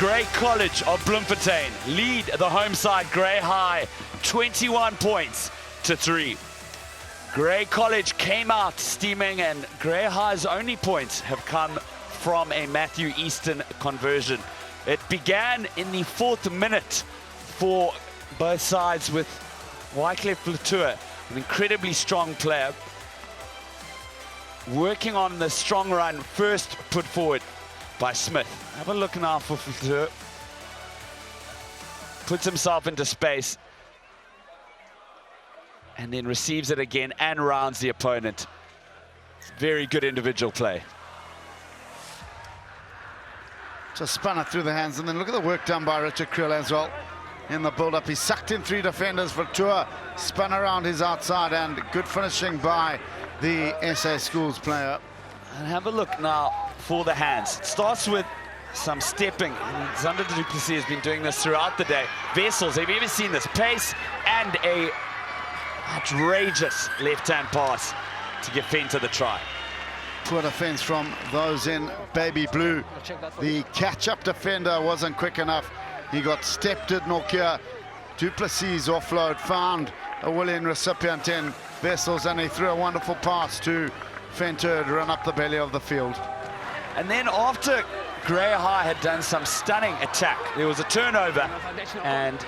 Grey College of Bloemfontein lead the home side Grey High 21 points to 3. Grey College came out steaming, and Grey High's only points have come from a Matthew Easton conversion. It began in the 4th minute for both sides with Wycliffe Latour, an incredibly strong player, working on the strong run first put forward by Smith. Have a look now for Latour. Puts himself into space and then receives it again and rounds the opponent. Very good individual play. Just spun it through the hands, and then look at the work done by Richard Creel as well. In the build-up, he sucked in 3 defenders for Tour, spun around his outside, and good finishing by the SA Schools player. And have a look now for the hands. It starts with some stepping. Zander du Plessis has been doing this throughout the day. Vessels, have you ever seen this? Pace and a outrageous left-hand pass to give Venter the try. Poor defense from those in baby blue. The catch-up defender wasn't quick enough. He got stepped at Nokia. Du Plessis offload, found a willing recipient in Vessels, and he threw a wonderful pass to Venter to run up the belly of the field. And then after Grey High had done some stunning attack, there was a turnover, and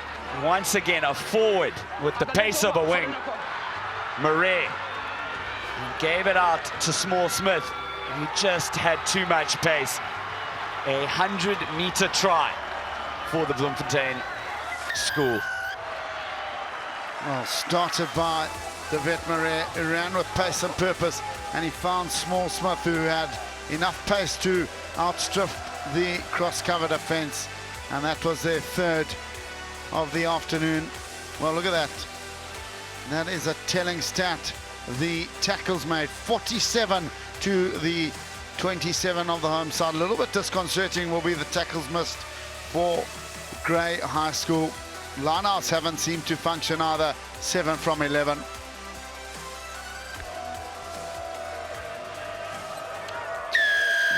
once again a forward with the pace of a wing. Murray gave it out to Small Smith. He just had too much pace. A 100-meter try for the Bloemfontein school. Well, started by De Wet Murray. He ran with pace and purpose, and he found Small Smith, who had enough pace to outstrip the cross-cover defense, and that was their 3rd of the afternoon. Well, look at that. That is a telling stat. The tackles made, 47 to the 27 of the home side. A little bit disconcerting will be the tackles missed for Grey High School. Lineouts haven't seemed to function either, 7 from 11.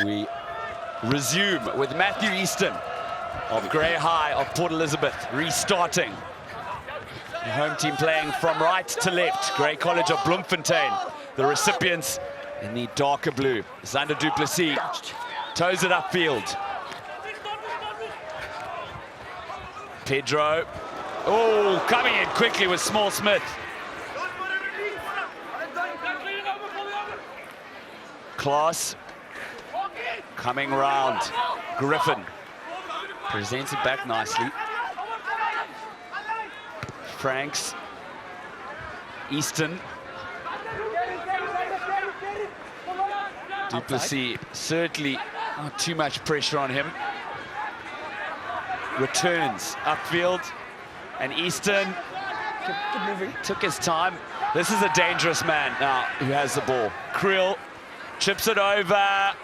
We resume with Matthew Easton of Grey High of Port Elizabeth restarting. The home team playing from right to left. Grey College of Bloemfontein, the recipients in the darker blue. Zander du Plessis toes it upfield. Pedro, oh, coming in quickly with Small Smith. Klaas coming round. Griffin presents it back nicely. Franks, Easton. Du Plessis, certainly not too much pressure on him. Returns upfield, and Easton took his time. This is a dangerous man now who has the ball. Creel chips it over,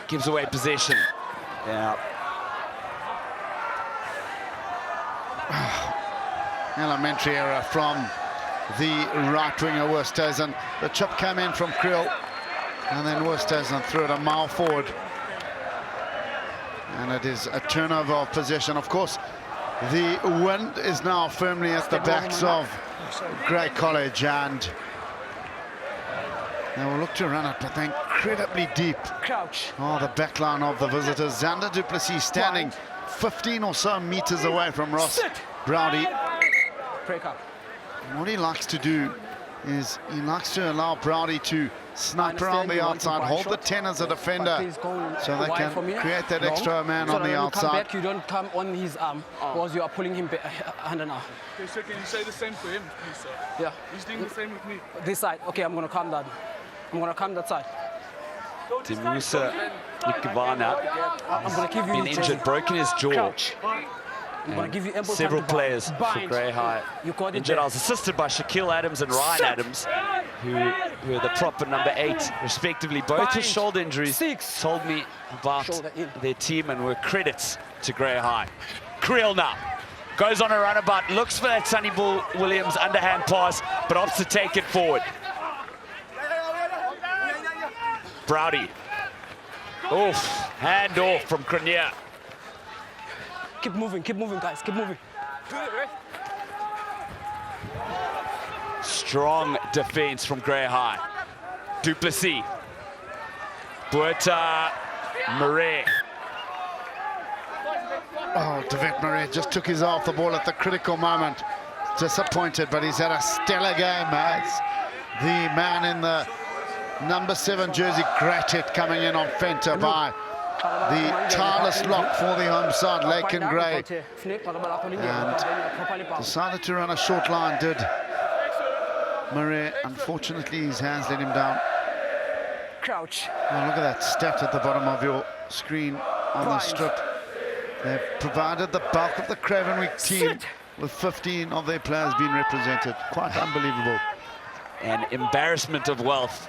gives away possession. Yeah. Elementary error from the right winger Westhuizen. The chip came in from Creel, and then Westhuizen threw it a mile forward. And it is a turnover of possession. Of course, the wind is now firmly at the backs of Grey College, and they will look to run it, but they're incredibly deep. Oh, the back line of the visitors. Zander du Plessis standing 15 or so meters away from Ross Browdy. And what he likes to do is he likes to allow Browdy to snipe around the outside, hold the 10 as a defender, so they can create that extra man on the outside. You don't come on his arm, because you are pulling him hand and arm. Okay, so can you say the same for him, please, sir? Yeah. He's doing the same with me. This side. Okay, I'm going to come down. I'm going to come that side. Timusa Ikavana I'm going to give you been injured, broken his jaw. I'm going to give you ample Several time to players bind. for Grey High injured. I was assisted by Shaquille Adams and Ryan Adams, who are the prop and number 8, respectively. Both with shoulder injuries. Told me about their team and were credits to Grey High. Creel now goes on a runabout, looks for that Sonny Bull Williams underhand pass, but opts to take it forward. Browdy. Oof, hand off from Cronier. Keep moving, guys, keep moving. Strong defense from Grey High. Duplessis. Buerta. Murray. Oh, David Murray just took his eye off the ball at the critical moment. Disappointed, but he's had a stellar game as the man in the number 7 jersey. Great hit coming in on Fenter by the tireless lock for the home side, Lake and Grey. And decided to run a short line, did Murray. Unfortunately, his hands let him down. Crouch. Oh, look at that stat at the bottom of your screen on the strip. They've provided the bulk of the Craven Week team with 15 of their players being represented. Quite unbelievable. An embarrassment of wealth.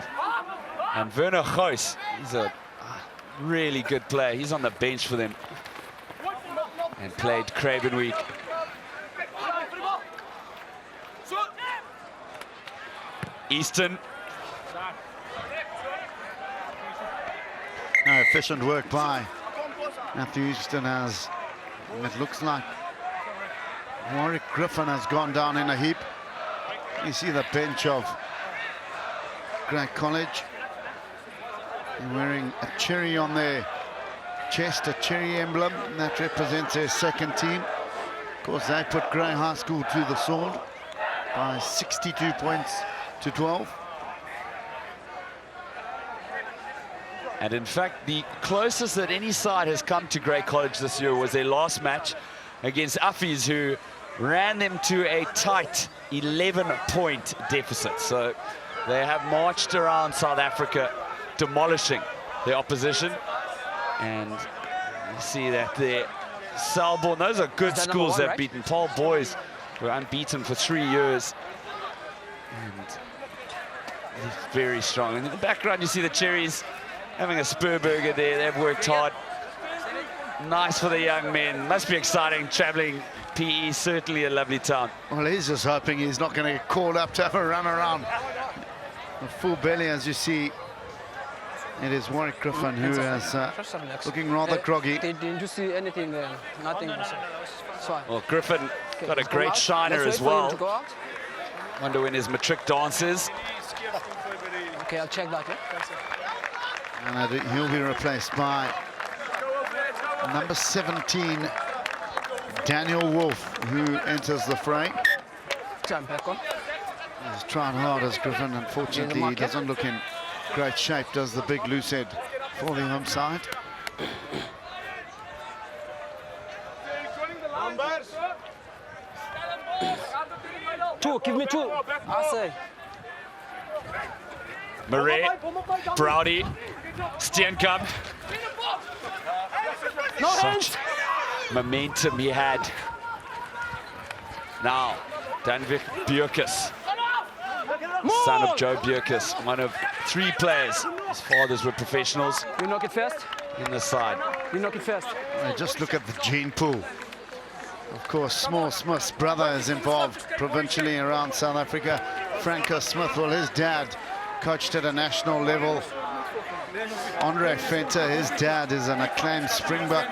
And Werner Goos, he's a really good player. He's on the bench for them and played Craven Week. Easton. No, efficient work by Matthew Easton as it looks like Warwick Griffin has gone down in a heap. You see the bench of Grey College. They're wearing a cherry on their chest, a cherry emblem, and that represents their second team. Of course, they put Grey High School to the sword by 62 points to 12. And in fact, the closest that any side has come to Grey College this year was their last match against Affies, who ran them to a tight 11-point deficit. So they have marched around South Africa, demolishing the opposition. And you see that there. Selborne, those are good schools they've beaten. Paul Boys were unbeaten for 3 years. And they're very strong. And in the background, you see the Cherries having a spur burger there. They've worked hard. Nice for the young men. Must be exciting traveling PE. Certainly a lovely town. Well, he's just hoping he's not going to get called up to have a run around. A full belly, as you see. It is Warwick Griffin who is looking rather groggy. Did you see anything there? Nothing. Well, Griffin got a great shiner as well. Wonder when his matric dances. Okay, I'll check that. And he'll be replaced by number 17, Daniel Wolf, who enters the fray. He's trying hard as Griffin. Unfortunately, he doesn't look in great shape, does the big loose head for the home side. Two, give me two. I say. Murray, Browdy, Steenkamp. No Such momentum he had. Now, Danvik Bjerkes, son of Joe Bjerkes, one of 3 players. His fathers were professionals. You knock it first? In the side. You knock it first. Just look at the gene pool. Of course, Small Smith's brother is involved provincially around South Africa. Franco Smith, well, his dad coached at a national level. Andre Fenter, his dad, is an acclaimed Springbok.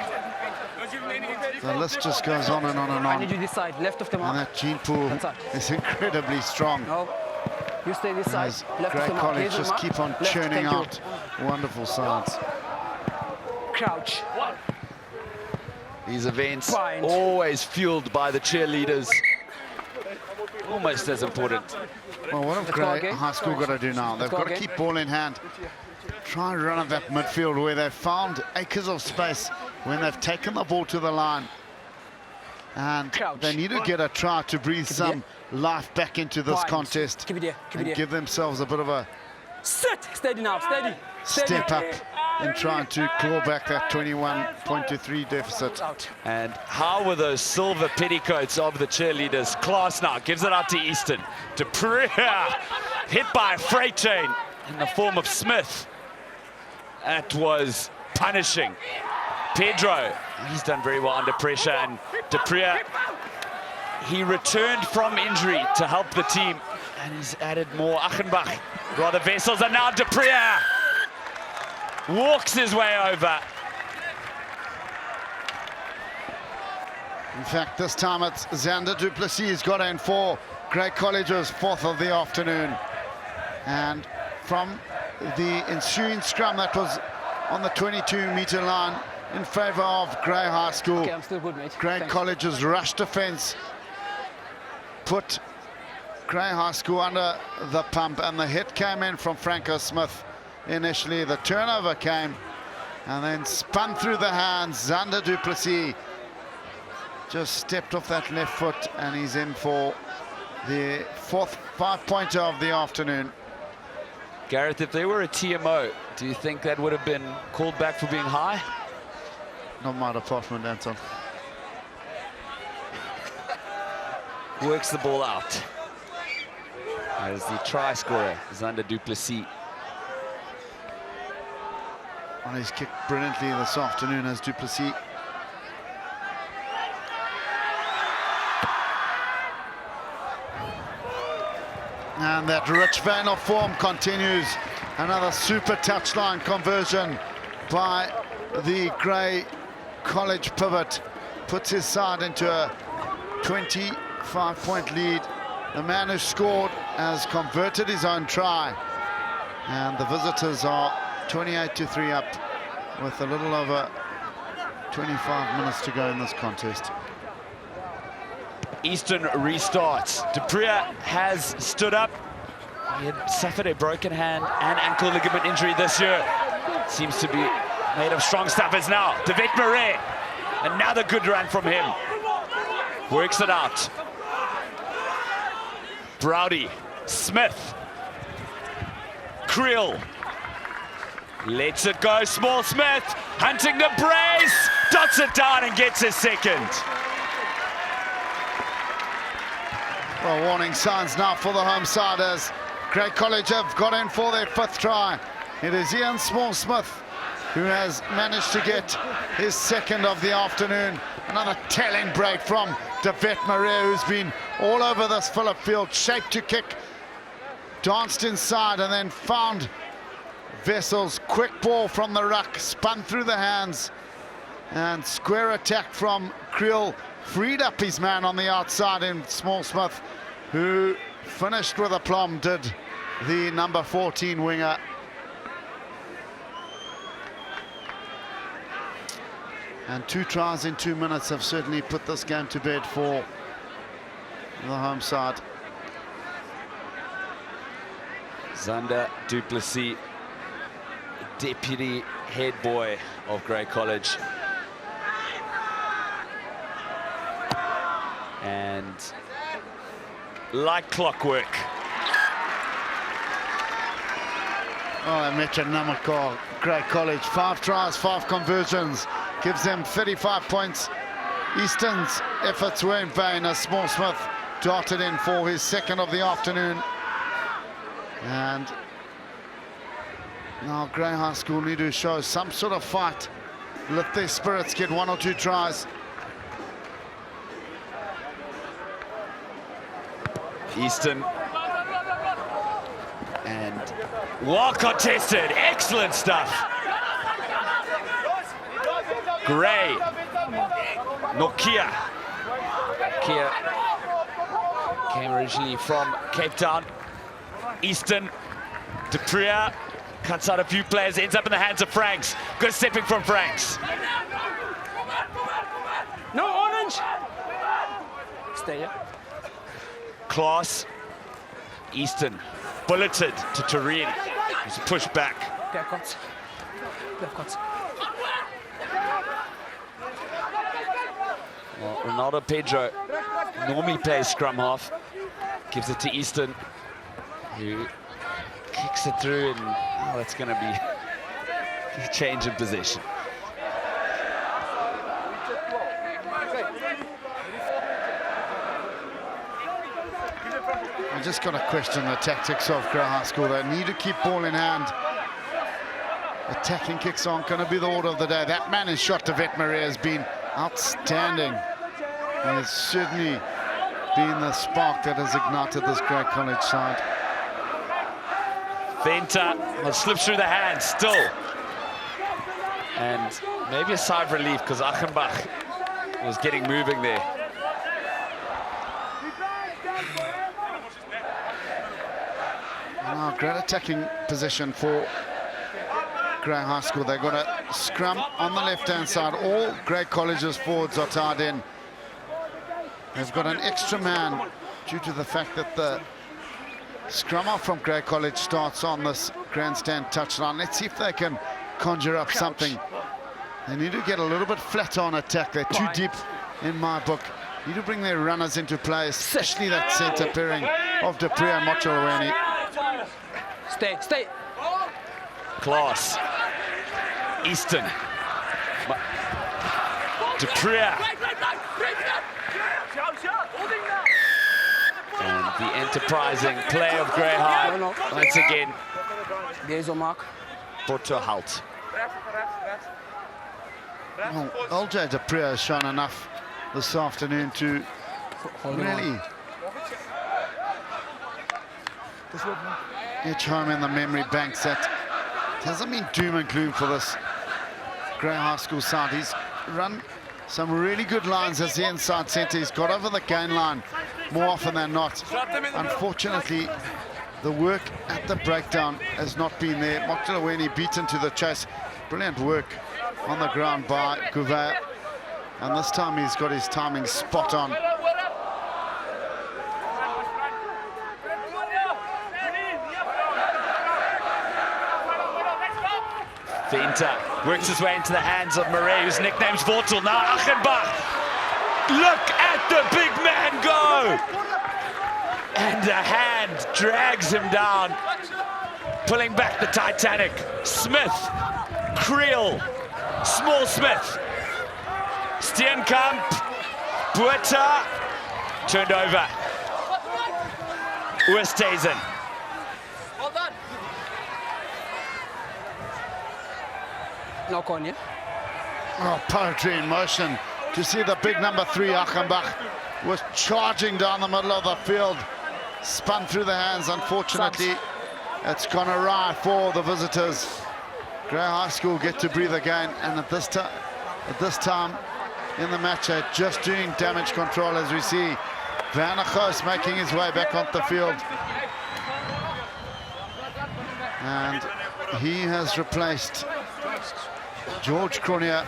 The list just goes on and on and on. I need you this side, left of the mark. And that gene pool is incredibly strong. No, you stay this side, left Grey of the mark. College just keep on churning out wonderful sides. Crouch. These events always fueled by the cheerleaders. Almost as important. Well, what have Grey High School got to do now? They've got to keep ball in hand. Try and run at that midfield where they've found acres of space when they've taken the ball to the line. And they need to get a try to breathe some life back into this contest and give themselves a bit of a steady now, steady. Step up in trying to claw back that 21-3 deficit. And how were those silver petticoats of the cheerleaders? Class now gives it out to Easton. Dupree hit by a freight train in the form of Smith. That was punishing. Pedro, he's done very well under pressure, and Dupree, he returned from injury to help the team, and he's added more. Achenbach, rather Vessels, and now Dupree walks his way over. In fact, this time it's Xander du Plessis got in for Grey College's 4th of the afternoon. And from the ensuing scrum that was on the 22-metre line in favour of Grey High School, Okay, I'm still good, mate. Grey Thanks. College's rush defence put Grey High School under the pump, and the hit came in from Franco Smith initially. The turnover came and then spun through the hands. Xander du Plessis just stepped off that left foot, and he's in for the 4th 5-pointer of the afternoon. Gareth, if they were a TMO, do you think that would have been called back for being high? Not my department, Anton. Works the ball out. As the try scorer, Xander du Plessis. Well, he's kicked brilliantly this afternoon as du Plessis. And that rich vein of form continues. Another super touchline conversion by the Grey College pivot. Puts his side into a 25-point lead. The man who scored has converted his own try. And the visitors are 28-3 up with a little over 25 minutes to go in this contest. Eastern restarts. Dupree has stood up. He had suffered a broken hand and ankle ligament injury this year. Seems to be made of strong stuffers now. David Murray, another good run from him. Works it out. Browdy, Smith, Creel. Lets it go, Small Smith, hunting the brace, dots it down and gets his second. Well, warning signs now for the home side as Grey College have got in for their 5th try. It is Ian Small-Smith who has managed to get his 2nd of the afternoon. Another telling break from David Marais, who's been all over this Phillip field, shaped to kick, danced inside and then found Vessel's quick ball from the ruck, spun through the hands, and square attack from Creel freed up his man on the outside in Small-Smith, who finished with aplomb, did the number 14 winger. And 2 tries in 2 minutes have certainly put this game to bed for the home side. Xander du Plessis, deputy head boy of Grey College. And like clockwork. Oh, that metronomical Grey College. 5 tries, 5 conversions. Gives them 35 points. Easton's efforts were in vain as Small-Smith darted in for his 2nd of the afternoon. And now Grey High School need to show some sort of fight. Lift their spirits, get 1 or 2 tries. Easton. And well contested, excellent stuff. Gray, Nokia. Nokia came originally from Cape Town. Easton, Dupree cuts out a few players, ends up in the hands of Franks. Good stepping from Franks. No orange. Stay here. Class, Easton, bulleted to Tureen. He's pushed back. Left cuts. Left cuts. Well, Ronaldo Pedro normally plays scrum half, gives it to Easton, who kicks it through, and oh, that's going to be a change of possession. I just got to question the tactics of Grey High School. They need to keep ball in hand. Attacking kicks aren't going to be the order of the day. That man who's shot to Vetmarie has been outstanding. He has certainly been the spark that has ignited this Grey College side. Venter slips through the hands still. And maybe a sigh of relief because Achenbach was getting moving there. Oh, great attacking position for Grey High School. They've got a scrum on the left-hand side. All Grey College's forwards are tied in. They've got an extra man due to the fact that the scrummer from Grey College starts on this grandstand touchline. Let's see if they can conjure up something. They need to get a little bit flat on attack. They're too deep in my book. Need to bring their runners into play, especially that centre pairing of Dupree and Mochalaweni. Stay. Class. Easton. Dupree. And the enterprising play of Grey High. Once again, There's your mark. brought to a halt. Well, LJ Dupree has shown enough this afternoon to really edge home in the memory banks. That hasn't been doom and gloom for this Grey High School side. He's run some really good lines as the inside centre. He's got over the gain line more often than not. Unfortunately, the work at the breakdown has not been there. Mochalaweni beaten to the chase. Brilliant work on the ground by Gouveia. And this time he's got his timing spot on. Venter works his way into the hands of Murray, whose nickname's Vortel. Now Achenbach. Look at the big man go! And a hand drags him down, pulling back the Titanic. Smith, Creel, Small Smith, Steenkamp, Buerta, turned over. Oosthuizen. Well done. Knock on, yeah? Oh, poetry in motion. To see the big number 3, Achenbach, was charging down the middle of the field. Spun through the hands. Unfortunately, it's gone awry for the visitors. Grey High School get to breathe again, and at this time in the match, they're just doing damage control as we see Van der Goes making his way back onto the field. And he has replaced George Cronje.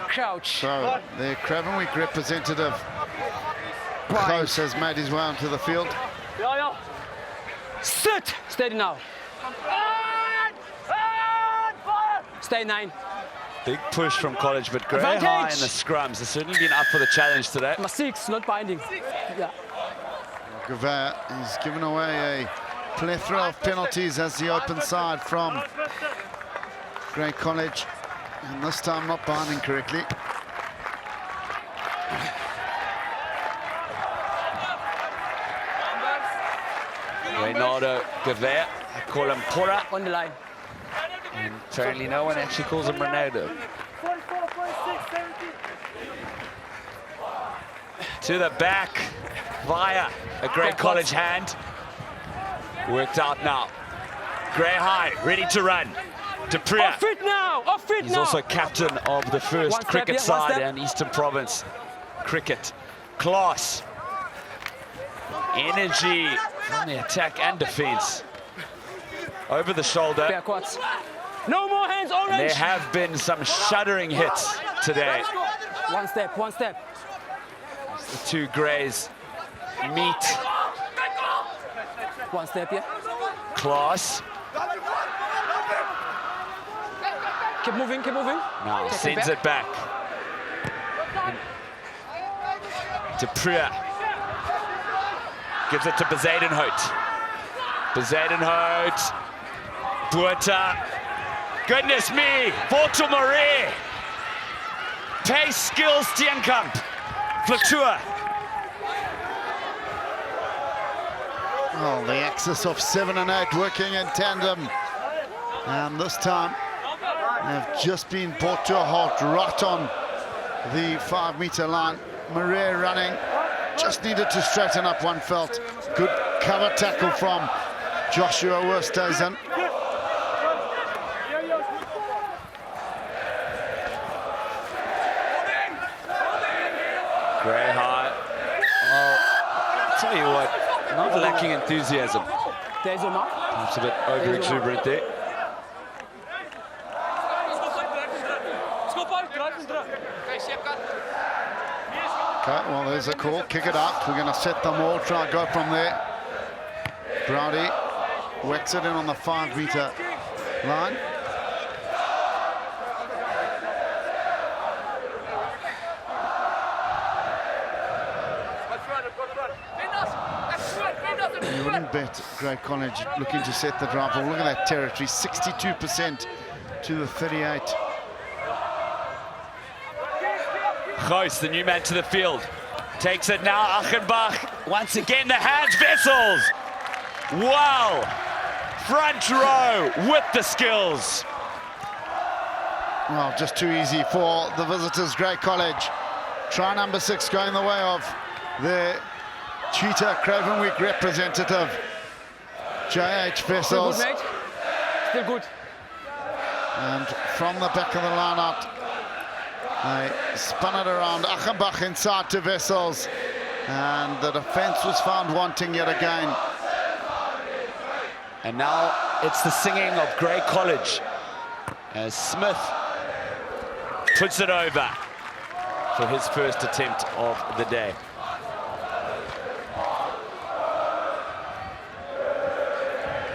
Crouch. So the Craven Week representative Goes has made his way onto the field. Sit. Steady now. Stay 9. Big push from college, but Grey Advantage. High in the scrums has certainly been up for the challenge today. Number 6, not binding. Yeah. Gouveia, he's given away a plethora of penalties as the open side from Grey College, and this time not binding correctly. Reynaldo Gouveia, I call him Pora, On the line. and apparently no one actually calls him Ronaldo. To the back, via a Grey College hand. Worked out now. Grey High, ready to run. Dupree. Off it now! Off it He's now! also captain of the first One step, cricket yeah, one side step. and Eastern Province cricket. Class. Energy from the attack and defense. Over the shoulder. Backwards. No more hands, orange! There have been some shuddering hits today. One step, one step. The two Greys meet. One step, yeah? Class. Keep moving, keep moving. Now Take sends it it back. Dupree. Gives it to Bezuidenhout. Bezuidenhout. Buerta. Goodness me. Vortel Murray. Pace, skills, Steenkamp. Flatua. Oh, the axis of 7 and 8 working in tandem. And this time, they've just been brought to a halt right on the 5-meter line. Murray running, just needed to straighten up, one felt. Good cover tackle from Joshua Oosthuizen. Grey High. I'll tell you what, not lacking enthusiasm. There's a mark. It's a bit over-exuberant there. Okay, well, there's a call. Kick it out. We're going to set them all. Try and go from there. Browdy whacks it in on the 5-meter line. You wouldn't bet Grey College looking to set the drive. Well, look at that territory, 62% to the 38. Goos, the new man to the field. Takes it now, Achenbach. Once again, the hands, Vessels. Wow. Front row with the skills. Well, just too easy for the visitors, Grey College. Try number 6 going the way of the Cheetah Craven Week representative, J.H. Vessels. Still good, mate. Still good. And from the back of the line out, they spun it around. Achenbach inside to Vessels. And the defense was found wanting yet again. And now it's the singing of Grey College as Smith puts it over for his first attempt of the day.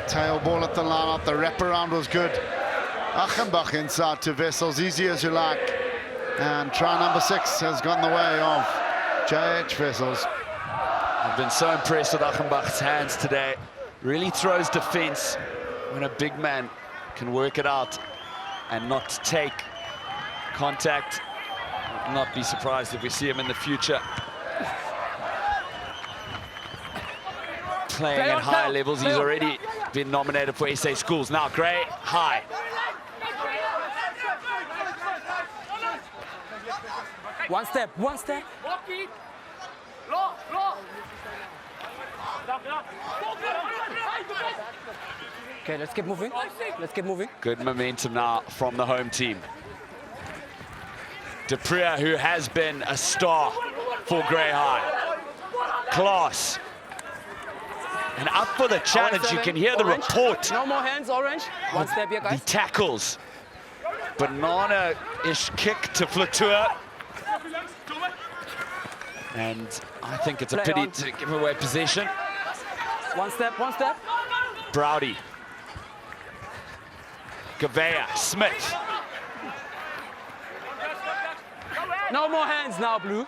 Tail ball at the line out. The wraparound was good. Achenbach inside to Vessels, easy as you like. And try number 6 has gone the way of J.H. Vessels. I've been so impressed with Achenbach's hands today. Really throws defense when a big man can work it out and not take contact. I'd not be surprised if we see him in the future playing at higher levels. He's already been nominated for SA Schools. Now Grey High. One step, one step. Okay, let's keep moving. Let's keep moving. Good momentum now from the home team. Dupree, who has been a star for Grey High. Class. And up for the challenge, you can hear the report. No more hands, Orange. One step here, The guys. tackles. Banana-ish kick to Flatua. And I think it's a Play pity on. to give away possession. One step, one step. Browdy. Gavea, Smith. No more hands now, Blue.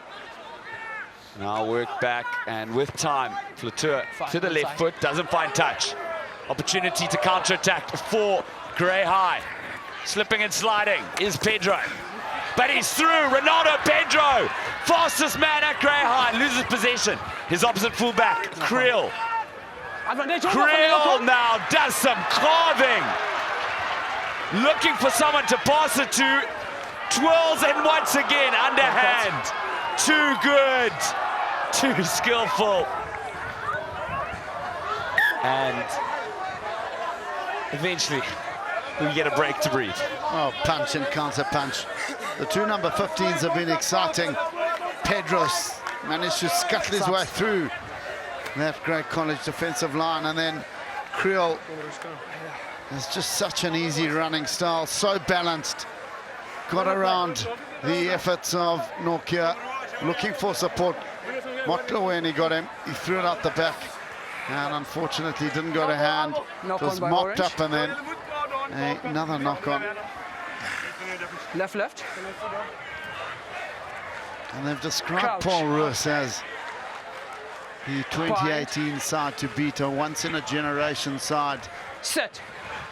Now work back, and with time, Flatua to the left foot, doesn't find touch. Opportunity to counter-attack for Grey High. Slipping and sliding is Pedro. But he's through, Ronaldo Pedro. Fastest man at Grey High, loses possession. His opposite fullback, Creel. Creel now does some carving. Looking for someone to pass it to. Twirls and once again, underhand. Too good, too skillful. And eventually, we get a break to breathe. Oh, punch and counter punch. The two number 15s have been exciting. Pedros managed to scuttle his way through that Grey College defensive line, and then Creel has just such an easy running style, so balanced. Got around the efforts of Nokia, looking for support. Mottler, when he got him, he threw it out the back, and unfortunately didn't go to hand. It was mopped up, and then another knock on. Left. And they've described Paul Roos as the 2018 side to beat, a once-in-a-generation side. Set.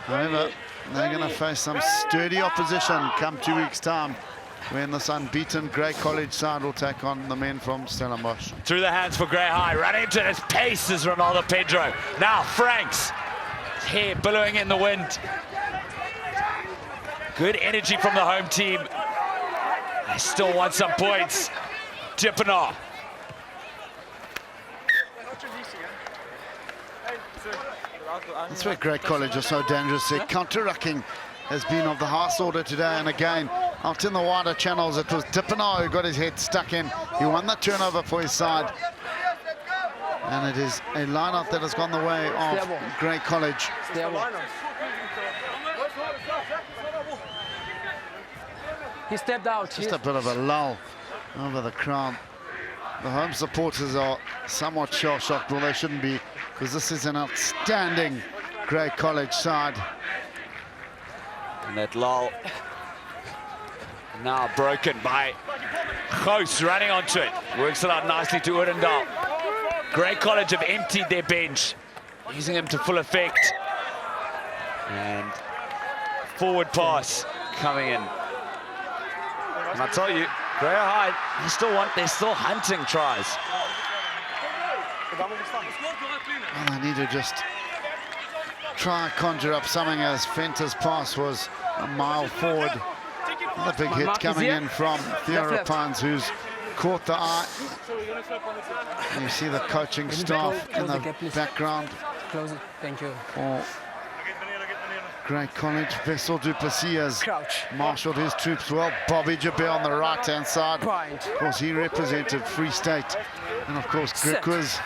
However, they're going to face some sturdy opposition come 2 weeks' time, when this unbeaten Grey College side will take on the men from Stellenbosch. Through the hands for Grey High, running into his pace is Ronaldo Pedro. Now Franks, his hair billowing in the wind. Good energy from the home team. They still want some points. Tippina. That's where Grey College are so dangerous. Their counter-rucking has been of the highest order today, and again, out in the wider channels. It was Dippenaar who got his head stuck in. He won the turnover for his side. And it is a line-out that has gone the way of Grey College. He stepped out. Just a bit of a lull over the crowd. The home supporters are somewhat shell-shocked. Well, they shouldn't be, because this is an outstanding Grey College side. And that lull now broken by Gous running onto it. Works it out nicely to Odendaal. Grey College have emptied their bench, using them to full effect. And forward pass coming in. And I tell you, Grey High, they're still hunting tries. Well, they need to just try and conjure up something, as Fenter's pass was a mile forward. Another big hit coming in from Theo Rapines, who's caught the eye. And you see the coaching staff in the background. Close it. Thank you. For Grey College, Vessel du Plessis has marshalled his troops well. Bobby Jabé on the right-hand side. Of course, he represented Free State. And of course, Griquas.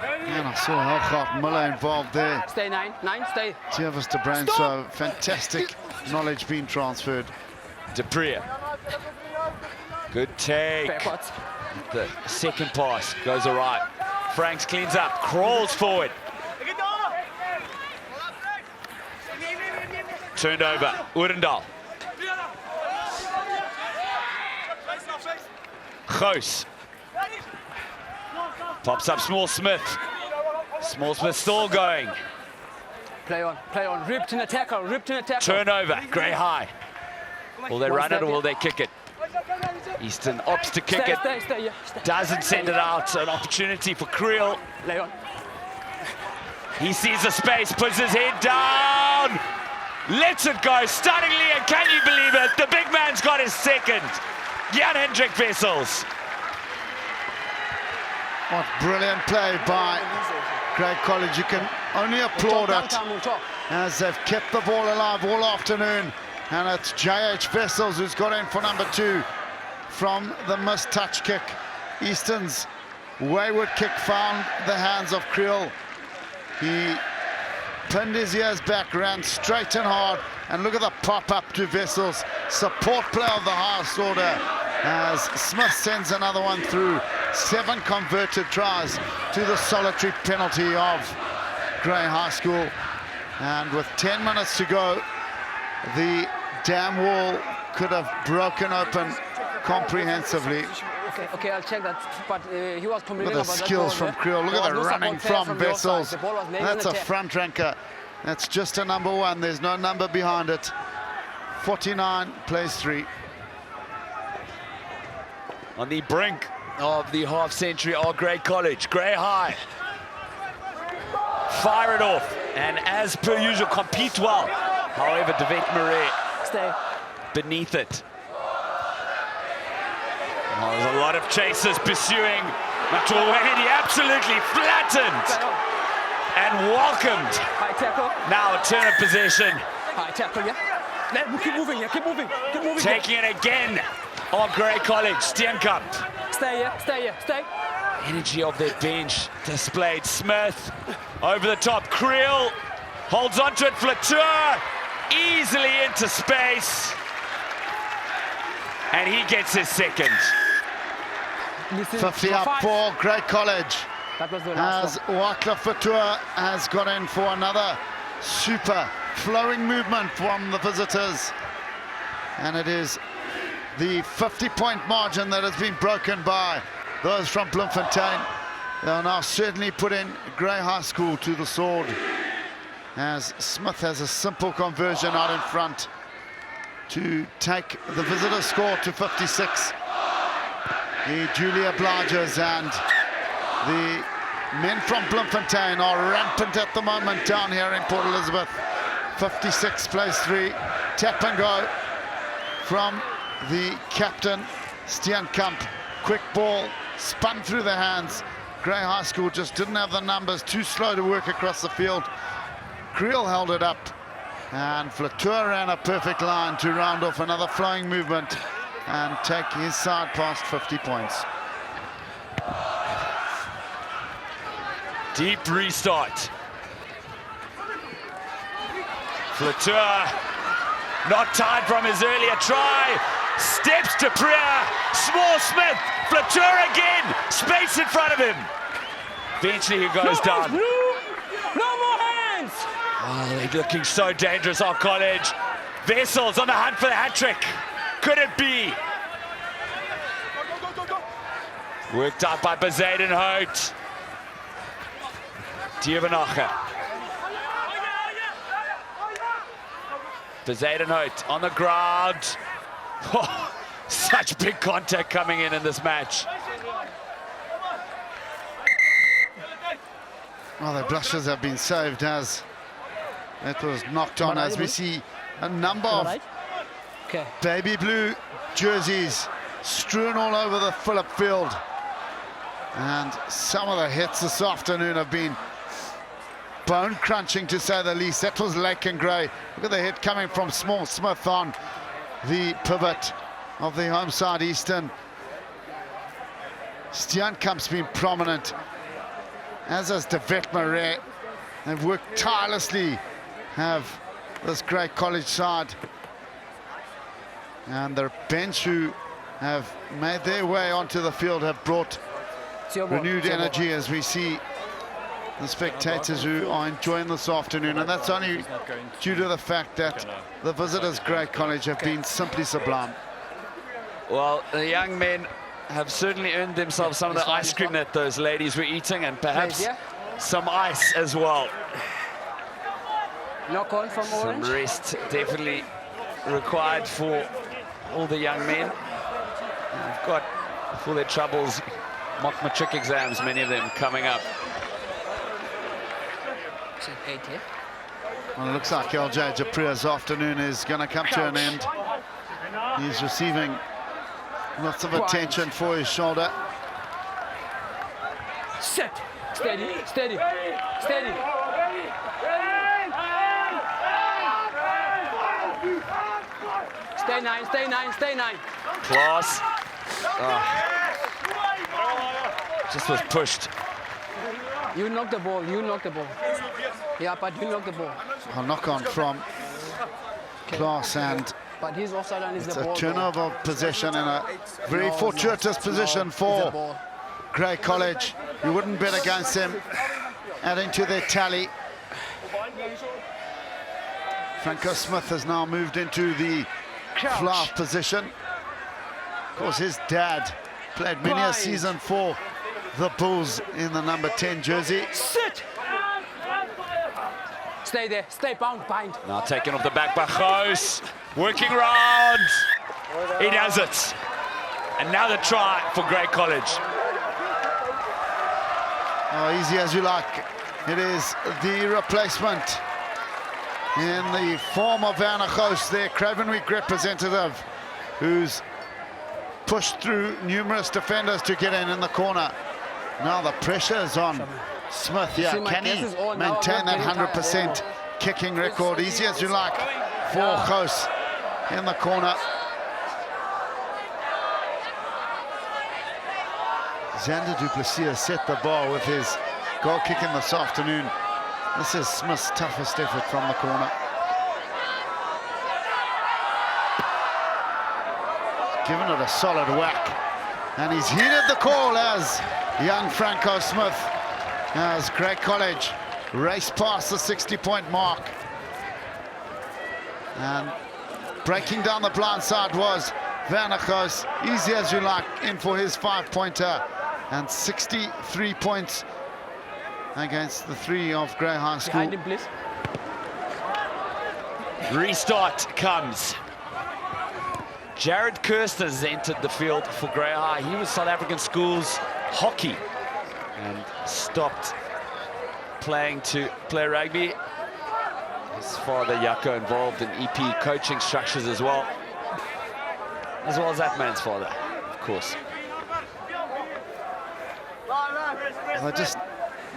And I saw Helgard Miller involved there. Stay 9, stay. Tevis de Bruin, so fantastic knowledge being transferred. Dupree. Good take. The second pass goes all right. Franks cleans up, crawls forward. Turned over, Odendaal. Gous. Pops up Small Smith. Small Smith still going. Play on. Ripped in a tackle, Turnover, Grey High. Will they run it or will they kick it? Easton opts to kick it. Stay. Doesn't send it out. An opportunity for Creel. Play on. He sees the space, puts his head down. Lets it go stunningly, and can you believe it? The big man's got his second. Jan Hendrik Wessels. What brilliant play by Grey College. You can only applaud it, as they've kept the ball alive all afternoon. And it's J.H. Wessels who's got in for number 2 from the missed touch kick. Easton's wayward kick found the hands of Creel. He pinned his ears back, ran straight and hard, and look at the pop-up to Wessels. Support play of the highest order, as Smith sends another one through. 7 converted tries to the solitary penalty of Grey High School. And with 10 minutes to go, the dam wall could have broken open comprehensively. Okay, I'll check that. But he was complaining Look at the about skills that ball, from Creel. Look at the running from Wessels. That's a front ranker. That's just a number 1. There's no number behind it. 49 plays 3. On the brink of the half century are Grey College. Grey High. Fire it off. And as per usual, compete well. However, De Wet Marais beneath it. Oh, there's a lot of chasers pursuing Matuweni, absolutely flattened and welcomed. High tackle. Now a turn of possession. High tackle, yeah. Keep moving. Taking it again on Grey College. Steenkamp. Stay. Energy of their bench displayed. Smith over the top. Creel holds onto it. Flatour easily into space. And he gets his second. 50 up for Grey College. That was the last as Wycliffe Flatour has got in for another super flowing movement from the visitors. And it is the 50-point margin that has been broken by those from Bloemfontein. They'll now certainly put in Grey High School to the sword, as Smith has a simple conversion out in front to take the visitor score to 56. The Julia Blagers and the men from Bloemfontein are rampant at the moment down here in Port Elizabeth. 56 plays 3. Tap and go from the captain, Steenkamp. Quick ball, spun through the hands. Grey High School just didn't have the numbers, too slow to work across the field. Creel held it up, And Flatour ran a perfect line to round off another flowing movement and take his side past 50 points. Deep restart. Flatour not tied from his earlier try. Steps to Priya. Small Smith. Flatour again. Space in front of him. Eventually he goes down. No more hands! Oh, they're looking so dangerous, our college. Vessels on the hunt for the hat-trick. Could it be? Worked out by Bezuidenhout. Hout. Dievenacher. Bezuidenhout on the ground. Oh, such big contact coming in this match. Well, the blushes have been saved as it was knocked on, as we see a number of baby blue jerseys strewn all over the Phillip field. And some of the hits this afternoon have been bone crunching, to say the least. That was Lake and Grey. Look at the hit coming from Small Smith on the pivot of the home side Eastern. Steenkamp's been prominent, as has De Wet Marais. They've worked tirelessly, have this great college side. And their bench, who have made their way onto the field, have brought renewed energy, as we see the spectators who are enjoying this afternoon. And that's only due to the fact that the visitors' Grey College have been simply sublime. Well, the young men have certainly earned themselves some of the ice cream that those ladies were eating, and perhaps some ice as well. Knock on from Orange. Some rest definitely required for all the young men. They've got, for their troubles, mock matric exams, many of them coming up. Well, it looks like LJ Japria's afternoon is going to come to an end. He's receiving lots of attention for his shoulder. Set. Steady, steady, steady. Stay nine, stay nine, stay nine. Class. Just was pushed. You knock the ball, you knock the ball. Yeah, but you knock the ball. A knock on from Klaas, and but his offside line is it's the ball. a turnover of possession in a very fortuitous position for Grey College. You wouldn't bet against them, adding to their tally. Franco Smith has now moved into the fly position. Of course, his dad played many a season for the Bulls in the number 10 jersey. Sit! Stay there, stay behind. Now taken off the back by Gous. Working round. He does it. Another try for Grey College. Oh, easy as you like. It is the replacement in the form of Werner Gous, their Cravenweek representative, who's pushed through numerous defenders to get in the corner. Now the pressure is on Smith here. Can he maintain that 100% kicking record? Easy as you like for Gous in the corner. Xander du Plessis has set the bar with his goal kicking this afternoon. This is Smith's toughest effort from the corner. Given it a solid whack, and he's heeded the call as young Franco Smith, as Grey College race past the 60-point mark. And breaking down the blind side was Werner Gous. Easy as you like, in for his 5-pointer, and 63 points against the 3 of Grey High School. Behind him, please. Restart comes. Jared Kirsten has entered the field for Grey High. He was South African Schools hockey and stopped playing to play rugby. His father, Jaco, involved in EP coaching structures as well as that man's father, of course. They're just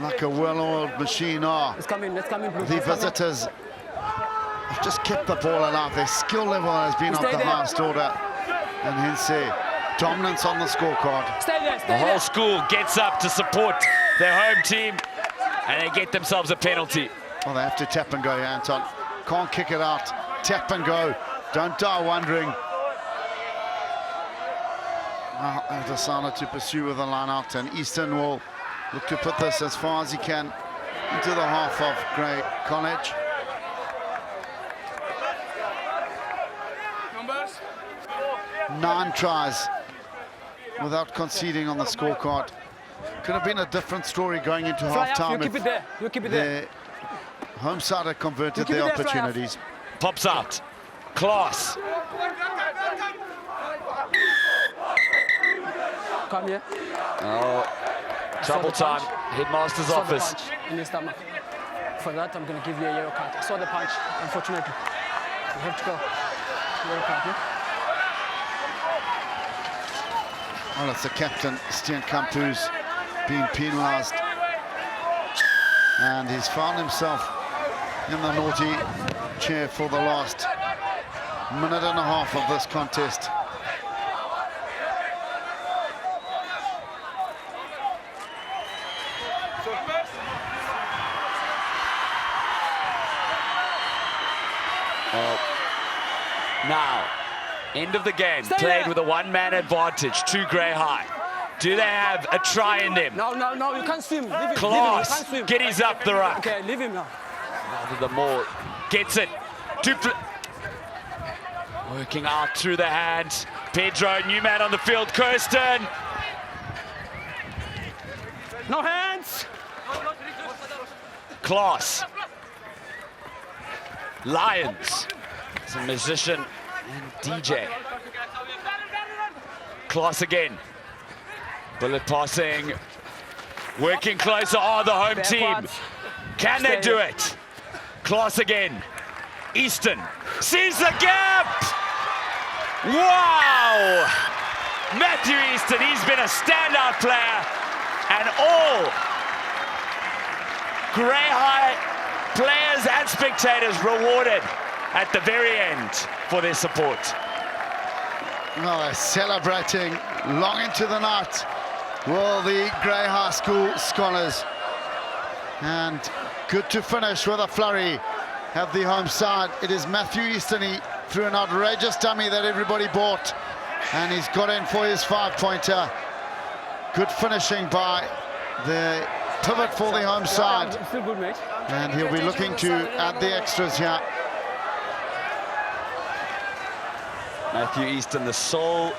like a well-oiled machine are Let's come in, Blue. the visitors have just kept the ball alive. Their skill level has been of the highest order, and hence their dominance on the scorecard. Stay there, stay The there. whole school gets up to support their home team, and they get themselves a penalty. Well, they have to tap and go here, Anton. Can't kick it out. Tap and go. Don't die wondering. Well, they've decided to pursue with a line out, and Easton will look to put this as far as he can into the half of Grey College. Numbers? 9 tries without conceding on the scorecard. Could have been a different story going into Fly up, half-time you keep it there. You keep it there. the home side had converted keep their it there, fly up. opportunities. Pops out. Class. Come here. Oh, trouble Saw the time. punch. Headmaster's Saw the office. punch in his stomach. For that, I'm going to give you a yellow card. I saw the punch, unfortunately. You have to go. Yellow card, yeah? Well, it's the captain, Steenkamp, who's been penalised. And he's found himself in the naughty chair for the last minute and a half of this contest. Now, end of the game. Stay Played there. with a one-man advantage to Grey High. Do they have a try in them? No, no, no, you can't swim. Leave him, Class. leave him. You can't swim. Giddies up the ruck. Okay, leave him now. The more gets it. Working out through the hands. Pedro, new man on the field. Kirsten. No hands. Class. Lions. It's a musician and DJ. Class again. Bullet passing. Working closer. Oh, the home team. Backwards. Can they do it? Class again. Easton sees the gap. Wow! Matthew Easton, he's been a standout player, and all Grey High players and spectators rewarded at the very end for their support. Well, they're celebrating long into the night. Well, the Grey High School scholars. And good to finish with a flurry of the home side. It is Matthew Easton. He threw an outrageous dummy that everybody bought, and he's got in for his 5-pointer. Good finishing by the pivot for the home side. Still good, mate. And he'll be looking to add the extras here. Matthew Easton, the sole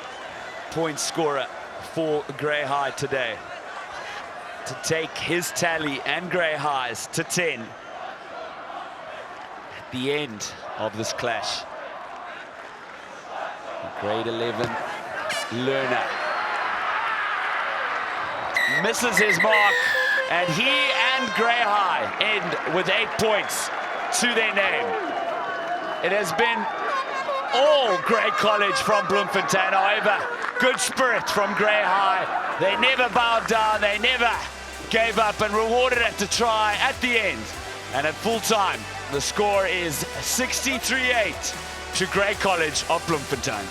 point scorer for Grey High today, to take his tally and Grey High's to 10 at the end of this clash. Grade 11 learner misses his mark, and he and Grey High end with 8 points to their name. It has been all Grey College from Bloemfontein. However, good spirit from Grey High. They never bowed down, they never gave up, and rewarded at the try at the end. And at full time, the score is 63-8 to Grey College of Bloemfontein.